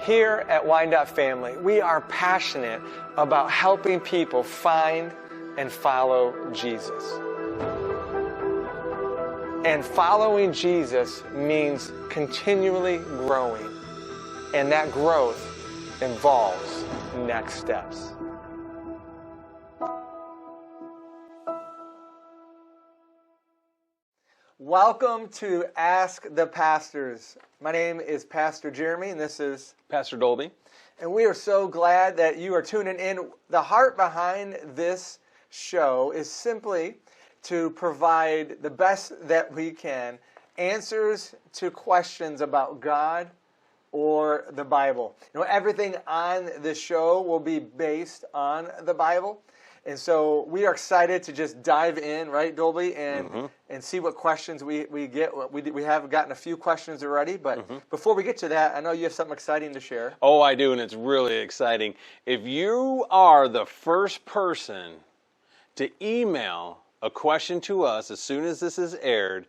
Here at Wyandotte Family, we are passionate about helping people find and follow Jesus. And following Jesus means continually growing, and that growth involves next steps. Welcome to Ask the Pastors. My name is Pastor Jeremy, and this is Pastor Dolby. And we are so glad that you are tuning in. The heart behind this show is simply to provide the best that we can, answers to questions about God or the Bible. You know, everything on this show will be based on the Bible. And so we are excited to just dive in, right, Dolby, and see what questions we get. We have gotten a few questions already, but before we get to that, I know you have something exciting to share. Oh, I do, and it's really exciting. If you are the first person to email a question to us as soon as this is aired,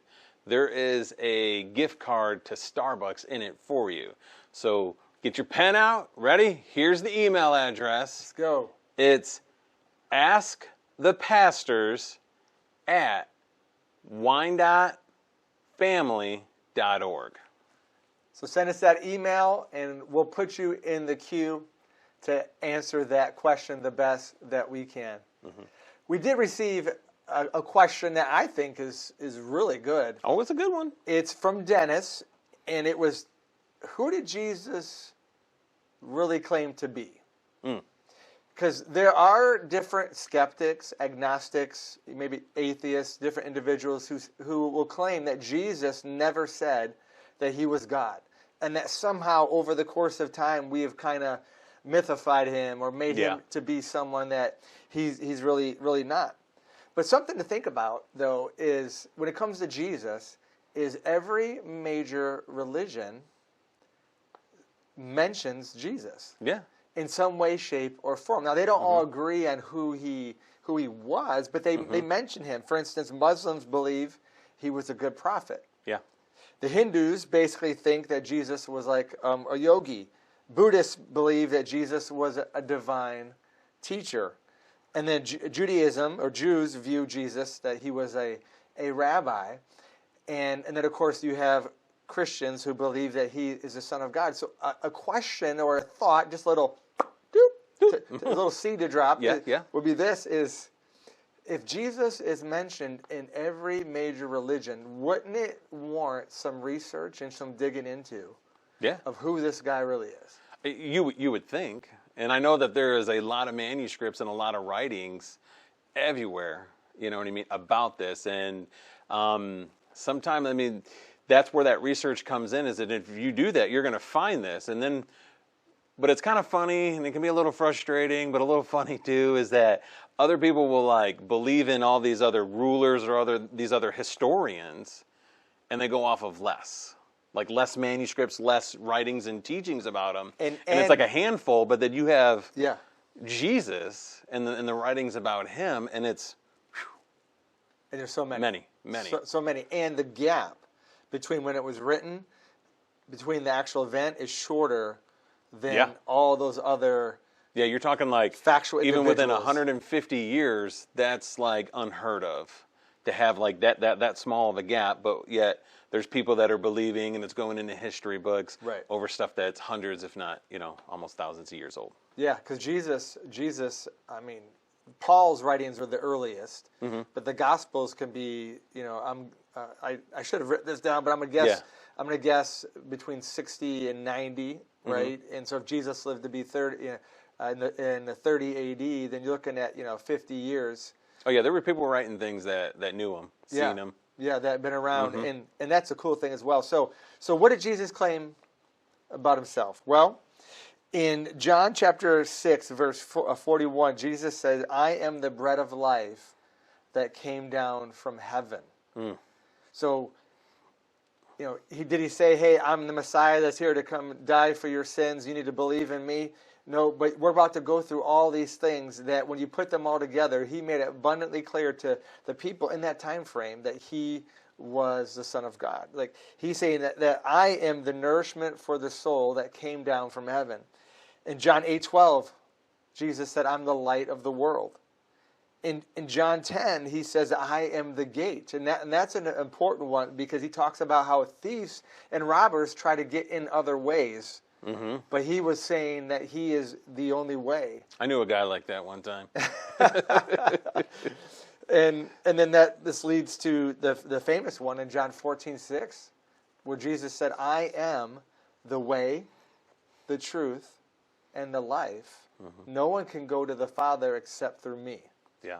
there is a gift card to Starbucks in it for you. So get your pen out. Ready? Here's the email address. Let's go. It's askthepastors@wyandottefamily.org. So send us that email, and we'll put you in the queue to answer that question the best that we can. We did receive a question that I think is really good. Oh, it's a good one. It's from Dennis, and it was, who did Jesus really claim to be? Because there are different skeptics, agnostics, maybe atheists, different individuals who will claim that Jesus never said that he was God, and that somehow over the course of time we have kind of mythified him or made him to be someone that he's really not. But something to think about, though, is when it comes to Jesus, is every major religion mentions Jesus. Yeah. In some way, shape, or form. Now, they don't all agree on who he was, but they mention him. For instance, Muslims believe he was a good prophet. Yeah. The Hindus basically think that Jesus was like a yogi. Buddhists believe that Jesus was a divine teacher. And then Judaism, or Jews, view Jesus, that he was a rabbi. And then, of course, you have Christians who believe that he is the Son of God. So a question or a thought, just a little a little seed to drop would be this, is if Jesus is mentioned in every major religion, wouldn't it warrant some research and some digging into of who this guy really is? You would think, and I know that there is a lot of manuscripts and a lot of writings everywhere, you know what I mean, about this. And sometimes, I mean, that's where that research comes in, is that if you do that, you're going to find this. And then, but it's kind of funny, and it can be a little frustrating, but a little funny too, is that other people will like believe in all these other rulers or these other historians, and they go off of less manuscripts, less writings and teachings about them. And it's like a handful, but then you have Jesus and the writings about him, and it's and there's so many. So many. And the gap between when it was written, between the actual event, is shorter than all those other you're talking like factual even within individuals. 150 years, that's like unheard of to have like that small of a gap, but yet there's people that are believing, and it's going into history books over stuff that's hundreds, if not, almost thousands of years old. Yeah, because Jesus, I mean, Paul's writings are the earliest, but the Gospels can be, I should have written this down, but I'm gonna guess between 60 and 90, right? And so if Jesus lived to be 30 in the 30 AD, then you're looking at 50 years. Oh yeah, there were people writing things that knew him, seen him. Yeah, that had been around, and that's a cool thing as well. So what did Jesus claim about himself? Well, in John chapter 6, verse 41, Jesus says, "I am the bread of life that came down from heaven." So, did he say, "Hey, I'm the Messiah that's here to come die for your sins. You need to believe in me"? No, but we're about to go through all these things that when you put them all together, he made it abundantly clear to the people in that time frame that he was the Son of God. Like he's saying that I am the nourishment for the soul that came down from heaven. In John 8:12, Jesus said, I'm the light of the world. In John 10, he says, I am the gate. And that's an important one because he talks about how thieves and robbers try to get in other ways. Mm-hmm. But he was saying that he is the only way. I knew a guy like that one time. And then this leads to the famous one in John 14:6, where Jesus said, I am the way, the truth, and the life. Mm-hmm. No one can go to the Father except through me. Yeah.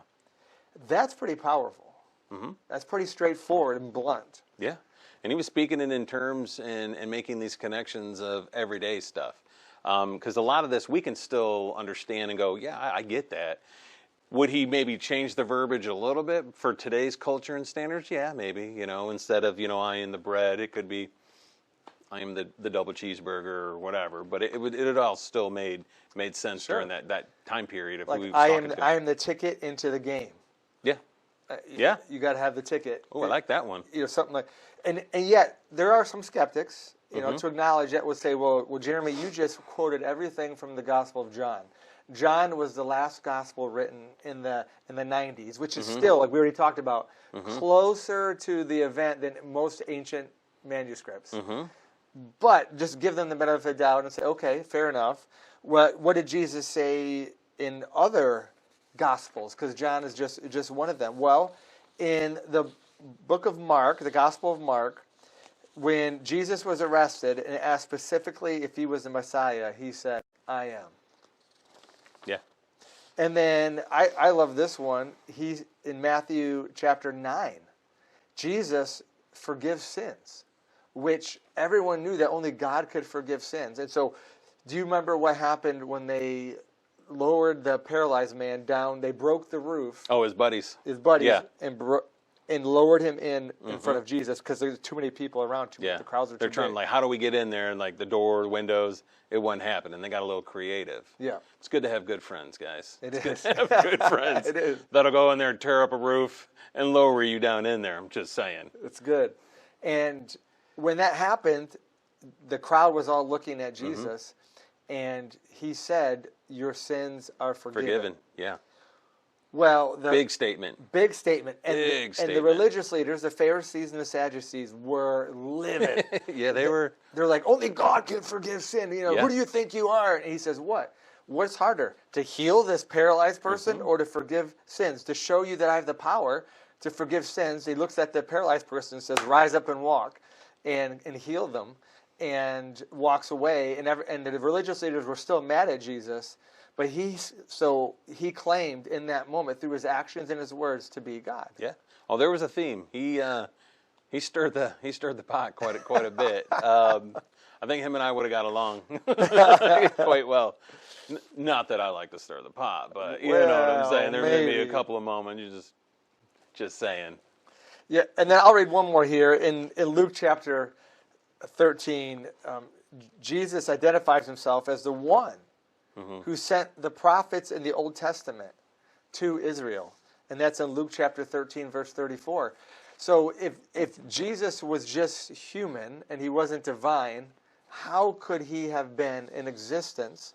That's pretty powerful. Mm-hmm. That's pretty straightforward and blunt. Yeah. And he was speaking it in terms and making these connections of everyday stuff. Because a lot of this we can still understand and go, yeah, I get that. Would he maybe change the verbiage a little bit for today's culture and standards? Yeah, maybe. Instead of, I am the bread, it could be, I am the double cheeseburger or whatever. But it all still made sense sure. during that time period of like who he was I talking to. I am the ticket into the game. Yeah. Yeah. You got to have the ticket. Oh, I like that one. Something like, and yet there are some skeptics, mm-hmm. to acknowledge that would say, well, Jeremy, you just quoted everything from the Gospel of John. John was the last gospel written in the 90s, which is mm-hmm. still, like we already talked about, mm-hmm. closer to the event than most ancient manuscripts. Mm-hmm. But just give them the benefit of the doubt and say, okay, fair enough. What did Jesus say in other gospels? Because John is just one of them. Well, in the book of Mark, the Gospel of Mark, when Jesus was arrested and asked specifically if he was the Messiah, he said, I am. Yeah. And then I love this one. He's in Matthew chapter 9. Jesus forgives sins, which everyone knew that only God could forgive sins. And so, do you remember what happened when they lowered the paralyzed man down? They broke the roof. Oh, his buddies. Yeah. And lowered him in front of Jesus because there's too many people around. Yeah. The crowds are too They're trying big. how do we get in there? And the door, the windows, it wouldn't happen. And they got a little creative. Yeah. It's good to have good friends, guys. It's good to have good friends. It is. That'll go in there and tear up a roof and lower you down in there. I'm just saying. It's good. And when that happened, the crowd was all looking at Jesus, and he said, your sins are forgiven. Yeah. Well, big statement. Big statement. And big statement. And the religious leaders, the Pharisees and the Sadducees, were livid. Yeah, they were. They're like, only God can forgive sin. Yeah. Who do you think you are? And he says, what? What's harder, to heal this paralyzed person or to forgive sins? To show you that I have the power to forgive sins. He looks at the paralyzed person and says, rise up and walk, and heal them, and walks away. And the religious leaders were still mad at Jesus. But he claimed in that moment through his actions and his words to be God. Yeah. Oh, there was a theme. He stirred the pot quite a bit. I think him and I would have got along quite well. Not that I like to stir the pot, but you know what I'm saying. There may be a couple of moments you just saying. Yeah, and then I'll read one more here in Luke chapter 13. Jesus identifies himself as the one who sent the prophets in the Old Testament to Israel. And that's in Luke chapter 13, verse 34. So if Jesus was just human and he wasn't divine, how could he have been in existence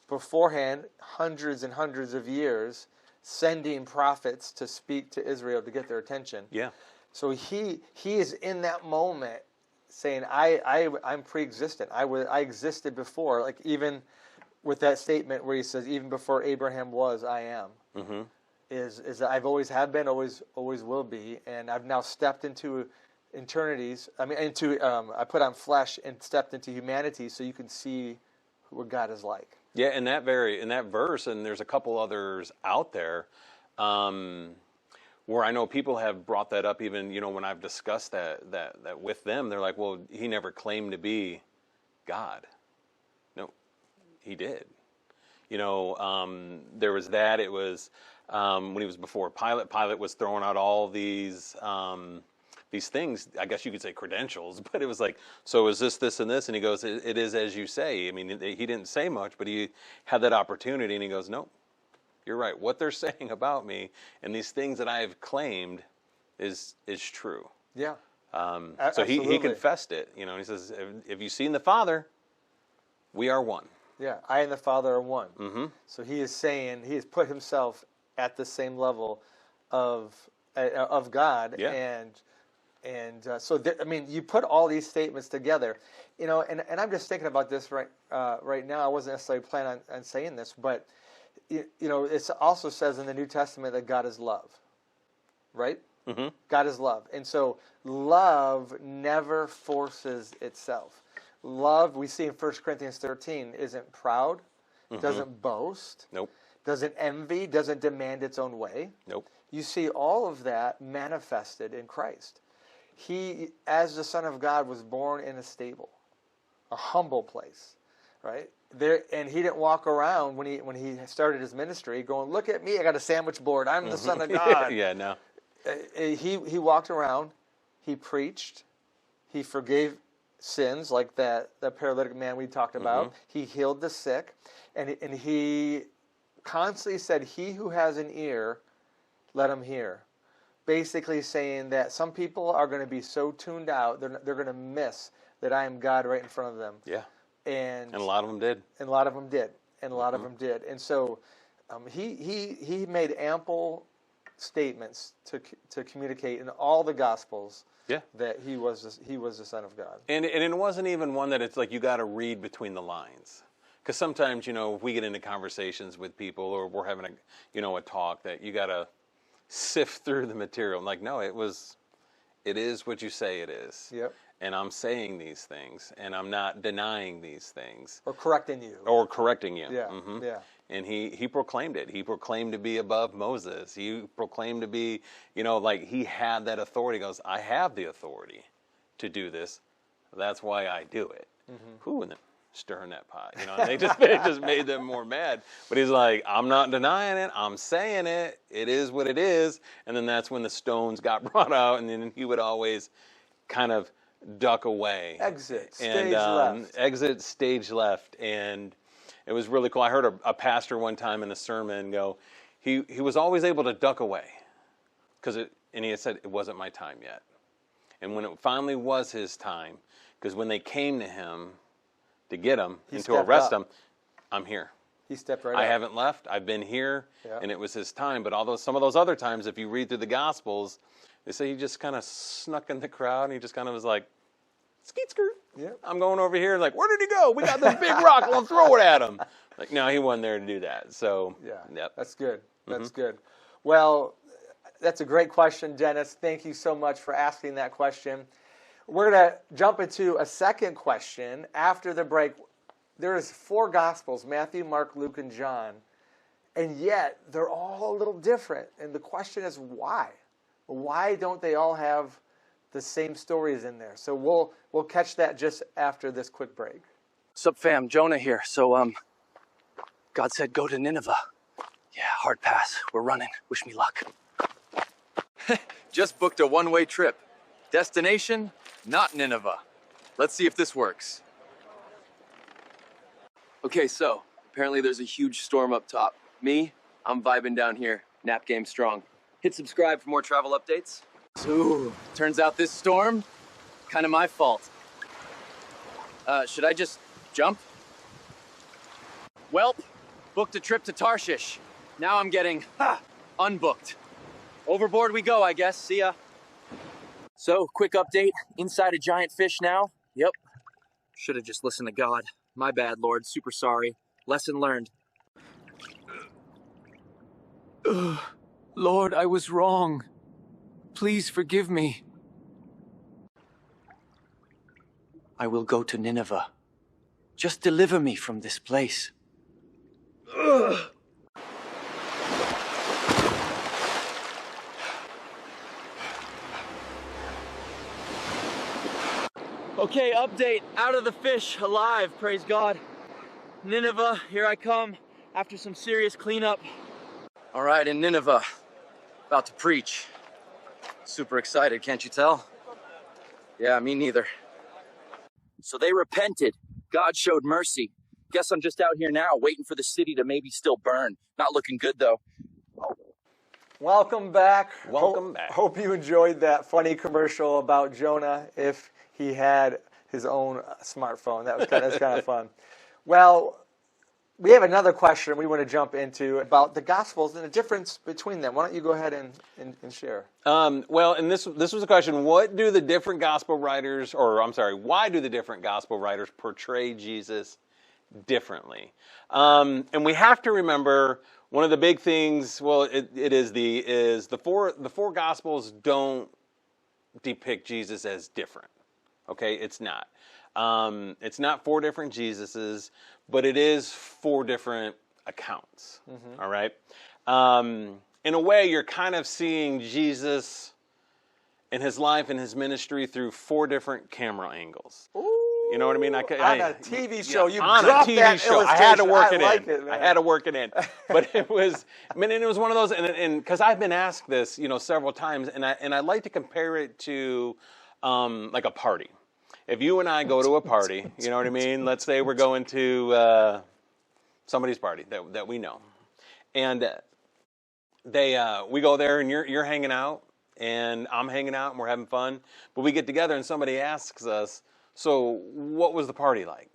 beforehand, hundreds and hundreds of years, sending prophets to speak to Israel to get their attention? Yeah. So he is in that moment saying, I'm pre-existent. I existed before. Like even with that statement where he says, even before Abraham was, I am. Mm-hmm. Is I've always have been, always will be, and I've now stepped into eternities. I put on flesh and stepped into humanity, so you can see what God is like. Yeah, in that verse, and there's a couple others out there, where I know people have brought that up. Even when I've discussed that with them, they're like, "Well, he never claimed to be God." No, he did. There was that. It was when he was before Pilate. Pilate was throwing out all these things. I guess you could say credentials, but it was like, so is this, and this? And he goes, it is as you say. I mean, he didn't say much, but he had that opportunity, and he goes, no, you're right. What they're saying about me and these things that I have claimed is true. Yeah. So he Absolutely. confessed it, you know, and he says, if you've seen the Father, we are one. Yeah, I and the Father are one. Mm-hmm. So he is saying, he has put himself at the same level of God. Yeah. So I mean, you put all these statements together, you know, and I'm just thinking about this right now. I wasn't necessarily planning on saying this, but you know, it also says in the New Testament that God is love, right? Mm-hmm. God is love, and so love never forces itself. Love, we see in 1 Corinthians 13, isn't proud, doesn't boast, Nope. doesn't envy, doesn't demand its own way. Nope. You see all of that manifested in Christ. He, as the Son of God, was born in a stable, a humble place, right? And he didn't walk around when he started his ministry going, "Look at me, I got a sandwich board. I'm the Son of God." Yeah, no. He walked around, he preached, he forgave sins like that paralytic man we talked about. He healed the sick, and he constantly said, "He who has an ear, let him hear." Basically saying that some people are going to be so tuned out, they're going to miss that I am God right in front of them. Yeah. And a lot of them did. And a lot of them did. And a lot of them did. And so he made ample statements to communicate in all the Gospels that he was the Son of God. And it wasn't even one that it's like you got to read between the lines. Because sometimes, you know, if we get into conversations with people or we're having a talk that you got to sift through the material. I'm like, no, it is what you say it is. Yep. And I'm saying these things, and I'm not denying these things. Or correcting you. Yeah. Yeah. And he proclaimed it. He proclaimed to be above Moses. He proclaimed to be, you know, like he had that authority. He goes, I have the authority to do this. That's why I do it. Who in the stirring that pot, you know? And they just made them more mad. But he's like, I'm not denying it. I'm saying it. It is what it is. And then that's when the stones got brought out, and then he would always kind of duck away. Exit stage left. And it was really cool. I heard a pastor one time in a sermon go, he was always able to duck away and he had said, it wasn't my time yet. And when it finally was his time, because when they came to him to get him and to arrest him, I'm here. He stepped right up. I haven't left. I've been here, and it was his time. But some of those other times, if you read through the Gospels, they say he just kind of snuck in the crowd, and he just kind of was like, skeet skirt. Yeah. I'm going over here. Like, where did he go? We got this big rock. We'll throw it at him. Like, no, he wasn't there to do that. So, yep. That's good. That's good. Well, that's a great question, Dennis. Thank you so much for asking that question. We're going to jump into a second question after the break. There's 4 Gospels, Matthew, Mark, Luke, and John, and yet they're all a little different. And the question is why? Why don't they all have the same stories in there? So we'll catch that just after this quick break. Sup fam, Jonah here. So God said go to Nineveh. Yeah, hard pass. We're running. Wish me luck. Just booked a one-way trip. Destination, not Nineveh. Let's see if this works. Okay, so apparently there's a huge storm up top. Me, I'm vibing down here. Nap game strong. Hit subscribe for more travel updates. Ooh, turns out this storm, kind of my fault. Should I just jump? Welp, booked a trip to Tarshish. Now I'm getting, unbooked. Overboard we go, I guess. See ya. So, quick update. Inside a giant fish now. Yep. Should have just listened to God. My bad, Lord. Super sorry. Lesson learned. Lord, I was wrong. Please forgive me. I will go to Nineveh. Just deliver me from this place. Okay, update. Out of the fish, alive, praise God. Nineveh, here I come, after some serious cleanup. All right, in Nineveh. About to preach. Super excited, can't you tell? Yeah, me neither. So they repented. God showed mercy. Guess I'm just out here now, waiting for the city to maybe still burn. Not looking good, though. Welcome back. Welcome back. Hope you enjoyed that funny commercial about Jonah if he had his own smartphone. That's kind of fun. Well, we have another question we want to jump into about the Gospels and the difference between them. Why don't you go ahead and share? Well, and this was a question. What do the different gospel writers, why do the different gospel writers portray Jesus differently? And we have to remember one of the big things. Well, the four Gospels don't depict Jesus as different. Okay, it's not. It's not four different Jesuses, but it is four different accounts. Mm-hmm. All right. In a way, you're kind of seeing Jesus and his life and his ministry through four different camera angles. Ooh, you know what I mean? On a TV show, you on dropped a TV that show. I had to work it like in. It, I had to work it in. But it was, and it was one of those, and because I've been asked this, several times, and I like to compare it to like a party. If you and I go to a party, you know what I mean? Let's say we're going to somebody's party that we know, and we go there, and you're hanging out, and I'm hanging out, and we're having fun. But we get together, and somebody asks us, "So, what was the party like?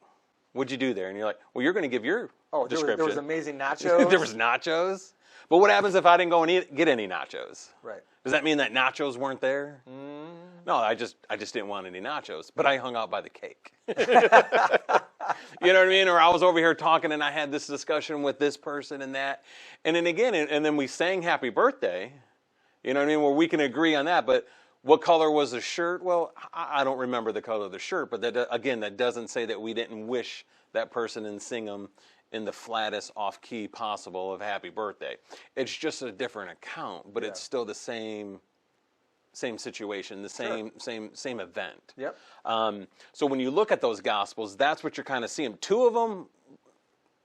What'd you do there?" And you're like, "Well, you're going to give your description." There was amazing nachos. There was nachos. But what happens if I didn't go and get any nachos? Right. Does that mean that nachos weren't there? No, I just didn't want any nachos. But I hung out by the cake. You know what I mean? Or I was over here talking and I had this discussion with this person and that. And then again, and then we sang happy birthday. You know what I mean? Where we can agree on that. But what color was the shirt? Well, I don't remember the color of the shirt. But that doesn't say that we didn't wish that person and sing them in the flattest off-key possible of happy birthday. It's just a different account, but it's still the same situation, the same event. Yep. So when you look at those Gospels, that's what you're kind of seeing. Two of them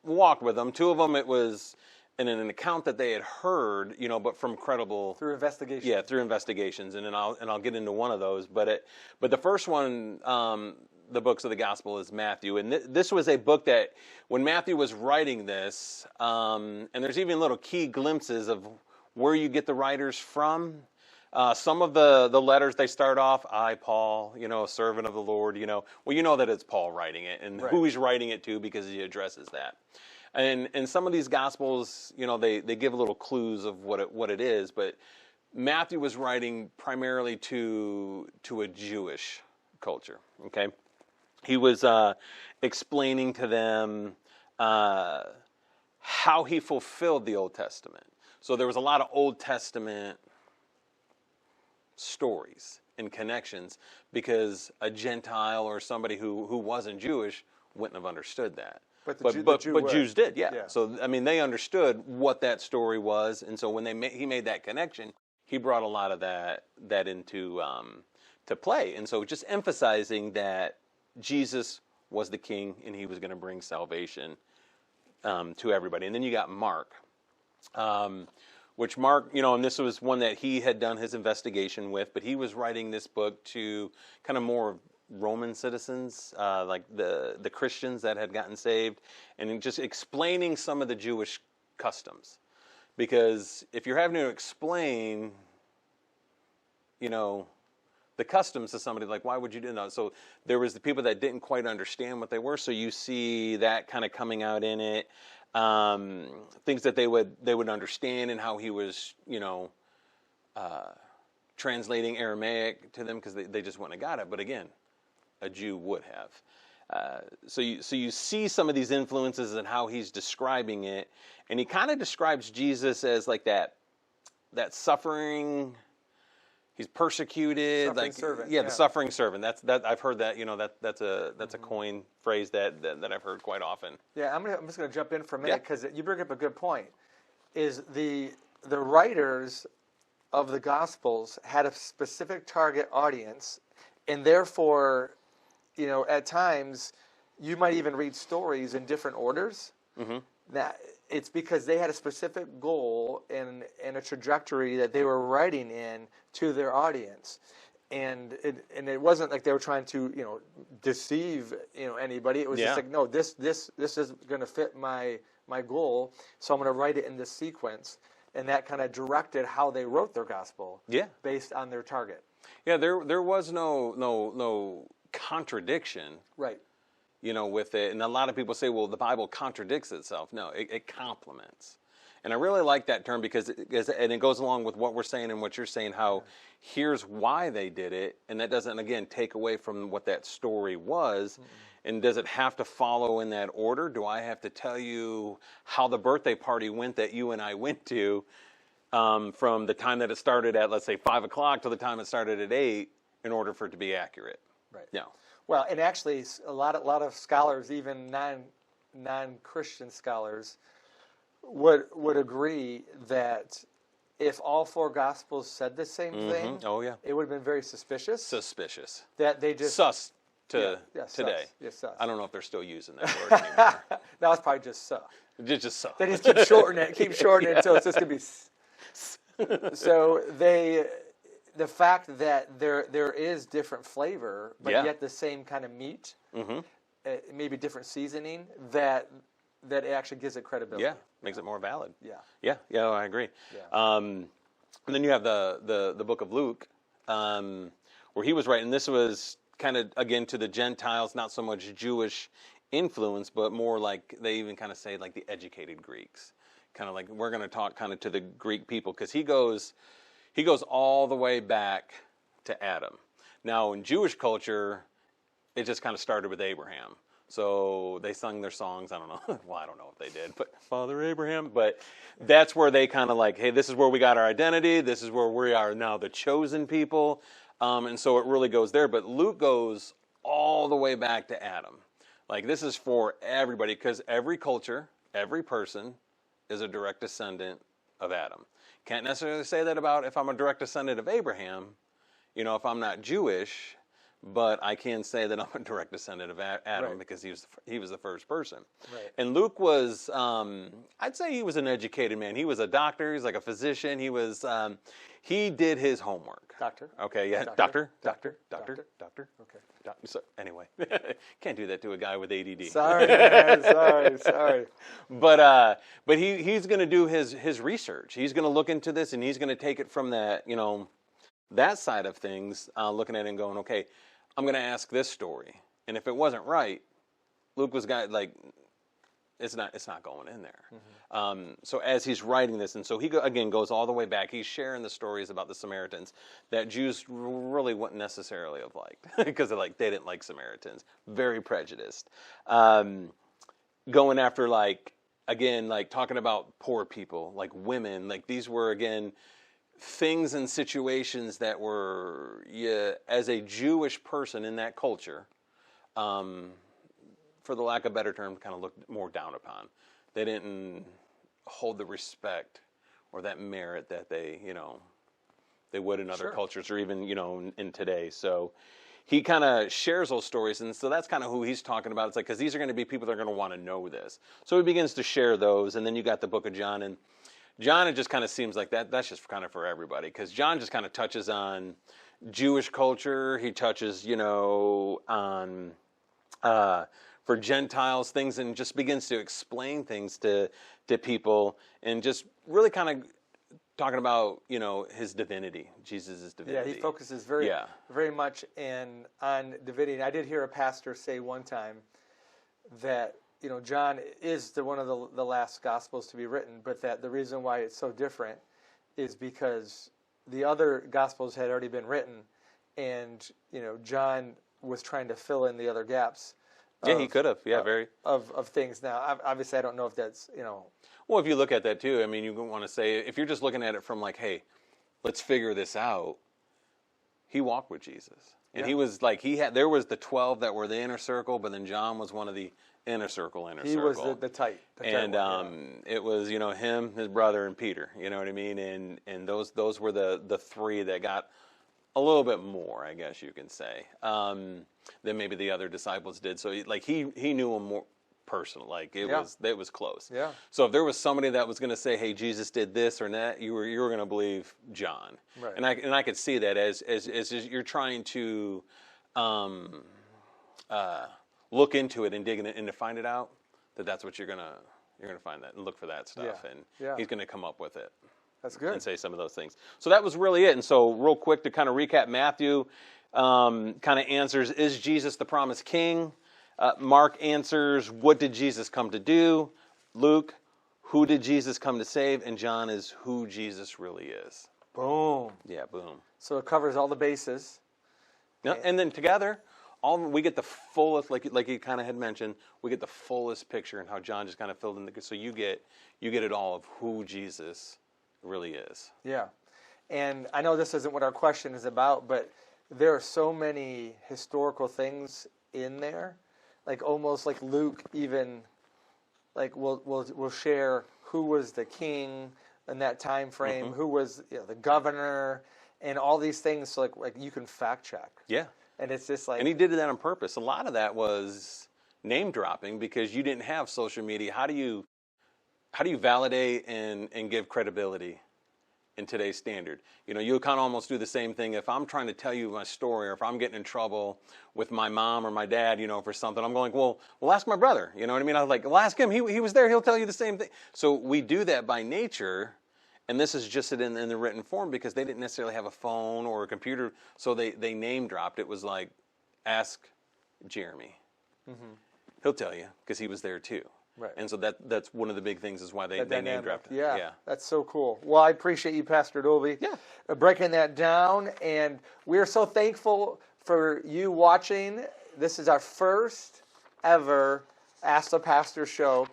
walked with them. Two of them it was in an account that they had heard, but from credible through investigation. Yeah, through investigations, and then I'll get into one of those. But the first one. The books of the gospel is Matthew, and this was a book that when Matthew was writing this, and there's even little key glimpses of where you get the writers from. Some of the letters, they start off, I, Paul, a servant of the Lord, well, you know that it's Paul writing it, and who he's writing it to because he addresses that. And some of these gospels, they give little clues of what it is, but Matthew was writing primarily to a Jewish culture, okay? He was explaining to them how he fulfilled the Old Testament. So there was a lot of Old Testament stories and connections because a Gentile or somebody who wasn't Jewish wouldn't have understood that. But Jews did, yeah. So, they understood what that story was. And so when he made that connection, he brought a lot of that into to play. And so just emphasizing that Jesus was the king, and he was going to bring salvation to everybody. And then you got Mark, which Mark, and this was one that he had done his investigation with, but he was writing this book to kind of more Roman citizens, like the Christians that had gotten saved, and just explaining some of the Jewish customs. Because if you're having to explain, the customs to somebody, like, why would you do that? So there was the people that didn't quite understand what they were. So you see that kind of coming out in it. Things that they would understand and how he was, translating Aramaic to them because they just wouldn't have got it. But again, a Jew would have. So you see some of these influences and how he's describing it. And he kind of describes Jesus as like that suffering. He's persecuted, suffering servant. The suffering servant. That I've heard that. That's a coin phrase that I've heard quite often. Yeah, I'm just going to jump in for a minute because you bring up a good point. Is the writers of the Gospels had a specific target audience, and therefore, at times you might even read stories in different orders. Mm-hmm. That it's because they had a specific goal and a trajectory that they were writing in to their audience, and it wasn't like they were trying to deceive anybody. It was just like, no, this is going to fit my goal, so I'm going to write it in this sequence. and that kind of directed how they wrote their gospel. Yeah. Based on their target. Yeah, there was no contradiction. Right. With it. And a lot of people say, well, the Bible contradicts itself. No, it complements. And I really like that term because it goes along with what we're saying and what you're saying, how here's why they did it. And that doesn't, again, take away from what that story was. And does it have to follow in that order? Do I have to tell you how the birthday party went that you and I went to from the time that it started at, let's say, 5 o'clock to the time it started at 8 in order for it to be accurate? Right. No. Well, and actually, a lot of scholars, even non-Christian scholars, would agree that if all 4 Gospels said the same thing, it would have been very suspicious. Suspicious. That they just sus today. Sus. I don't know if they're still using that word anymore. Now it's probably just sus. Just sus. They just keep shortening it until it's just gonna be. So the fact that there is different flavor, but yet the same kind of meat, maybe different seasoning, that actually gives it credibility. Yeah, makes it more valid. Yeah, I agree. Yeah. And then you have the book of Luke, where he was writing. This was kind of, again, to the Gentiles, not so much Jewish influence, but more like they even kind of say like the educated Greeks. Kind of like we're going to talk kind of to the Greek people, because he goes all the way back to Adam. Now, in Jewish culture, it just kind of started with Abraham. So they sung their songs. I don't know. Well, I don't know if they did, but Father Abraham. But that's where they kind of like, hey, this is where we got our identity. This is where we are now the chosen people. And so it really goes there. But Luke goes all the way back to Adam. Like, this is for everybody, because every culture, every person is a direct descendant of Adam. Can't necessarily say that about if I'm a direct descendant of Abraham, if I'm not Jewish, but I can say that I'm a direct descendant of Adam because he was the first person. Right. And Luke was, I'd say he was an educated man. He was a doctor. He's like a physician. He did his homework. Doctor. Okay, yeah. Doctor. Okay. So anyway, can't do that to a guy with ADD. Sorry, man. Sorry. But he's going to do his research. He's going to look into this, and he's going to take it from that, that side of things, looking at it and going, okay, I'm going to ask this story. And if it wasn't right, Luke was it's not going in there. So as he's writing this, and so he again goes all the way back. He's sharing the stories about the Samaritans that Jews really wouldn't necessarily have liked, because they didn't like Samaritans. Very prejudiced. Going after talking about poor people, like women, these were again things and situations that were, as a Jewish person in that culture, for the lack of a better term, kind of looked more down upon. They didn't hold the respect or that merit that they would in other cultures, or even, in today. So he kind of shares those stories, and so that's kind of who he's talking about. It's like, because these are going to be people that are going to want to know this. So he begins to share those, and then you got the book of John, and John, it just kind of seems like that's just kind of for everybody, because John just kind of touches on Jewish culture. He touches, on for Gentiles things, and just begins to explain things to people, and just really kind of talking about, his divinity, Jesus' divinity. Yeah, he focuses very much on divinity. I did hear a pastor say one time that, John is one of the last Gospels to be written, but that the reason why it's so different is because the other Gospels had already been written, and, John was trying to fill in the other gaps. Yeah, he could have. Yeah, of things. Now, obviously, I don't know if that's, Well, if you look at that too, I mean, you want to say, if you're just looking at it from hey, let's figure this out. He walked with Jesus, and he was there was the 12 that were the inner circle, but then John was one of the inner circle. He was the tight. And it was him, his brother, and Peter. You know what I mean? And those were the 3 that got a little bit more, I guess you can say, than maybe the other disciples did. So he knew him more personal. It was close. Yeah. So if there was somebody that was going to say, hey, Jesus did this or that, you were going to believe John. Right. And I could see that as you're trying to look into it and dig in it and to find it out, that's what you're gonna find that and look for that stuff, and he's gonna come up with it. That's good. And say some of those things. So that was really it. And so real quick to kind of recap, Matthew kind of answers, is Jesus the promised king? Mark answers, what did Jesus come to do? Luke, who did Jesus come to save? And John is who Jesus really is. Boom. Yeah, boom. So it covers all the bases. Yeah, and then together, we get the fullest, like you kind of had mentioned, we get the fullest picture and how John just kind of filled in so you get it all of who Jesus really is. Yeah. And I know this isn't what our question is about, but there are so many historical things in there, like almost like Luke even, like we'll share who was the king in that time frame, who was the governor, and all these things. So like you can fact check. Yeah. And it's just like, and he did that on purpose. A lot of that was name dropping because you didn't have social media. How do you validate and give credibility in today's standard? You know, you kind of almost do the same thing. If I'm trying to tell you my story, or if I'm getting in trouble with my mom or my dad, you know, for something, I'm going, well, ask my brother. You know what I mean? I was like, well, ask him. He was there. He'll tell you the same thing. So we do that by nature. And this is just in the written form because they didn't necessarily have a phone or a computer. So they name dropped. It was like, ask Jeremy. He'll tell you because he was there too. Right. And so that's one of the big things is why they name dropped it. Yeah, that's so cool. Well, I appreciate you, Pastor Dolby, breaking that down. And we're so thankful for you watching. This is our first ever Ask the Pastor show.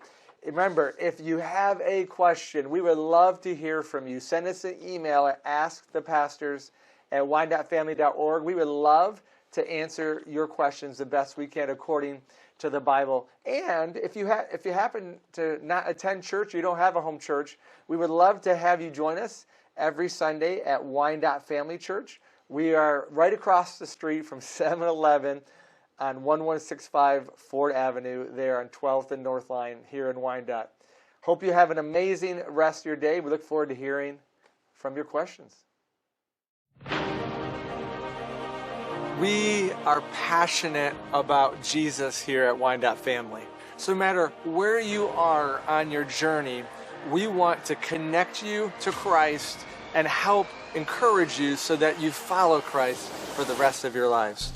Remember, if you have a question, we would love to hear from you. Send us an email at askthepastors@wyandottefamily.org. We would love to answer your questions the best we can according to the Bible. And if you happen to not attend church, you don't have a home church, we would love to have you join us every Sunday at Wyandotte Family Church. We are right across the street from 7-Eleven on 1165 Ford Avenue there on 12th and North Line here in Wyandotte. Hope you have an amazing rest of your day. We look forward to hearing from your questions. We are passionate about Jesus here at Wyandotte Family. So no matter where you are on your journey, we want to connect you to Christ and help encourage you so that you follow Christ for the rest of your lives.